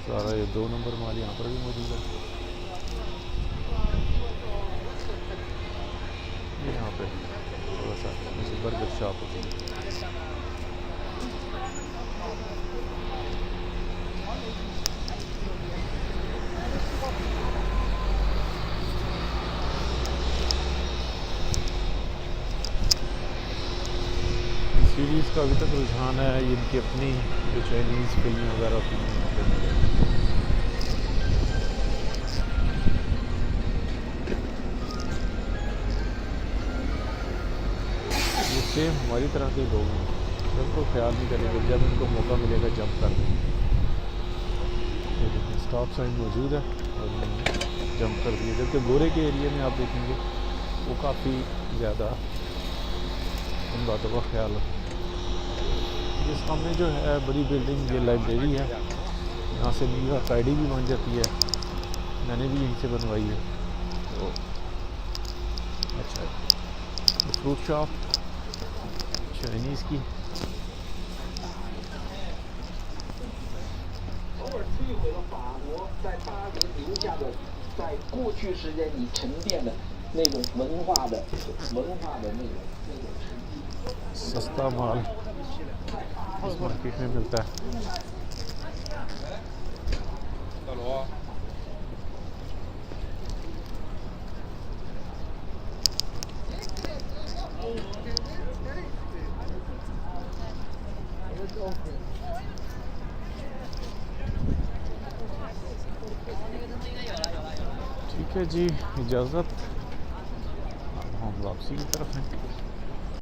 सारा ये 2 नंबर माल यहाँ पर भी मौजूद है। ये यहाँ पे थोड़ा सा बर्गर शॉप होती है। सीरीज़ का अभी तक रुझान है, इनकी अपनी जो चाइनीज़ फिल्म वगैरह होती हैं यहाँ पे मिले। ये सेम हमारी तरह के लोग हैं, बिल्कुल ख्याल नहीं करेंगे, जब इनको मौका मिलेगा जंप कर देंगे। ये देखिए स्टॉप साइन मौजूद है और जंप कर दिए, जबकि गोरे के एरिया में आप देखेंगे वो काफ़ी ज़्यादा इन बातों का ख्याल रखते हैं। ये सामने जो है बड़ी बिल्डिंग, ये लाइब्रेरी है, यहाँ से न्यू यॉर्क आईडी भी बन जाती है, मैंने भी यहीं से बनवाई है। तो अच्छा, फ्रूट शॉप चाइनीज़ की। सस्ता माल इस मार्केट में मिलता है। ठीक है जी, इजाज़त, हम वापसी की तरफ हैं।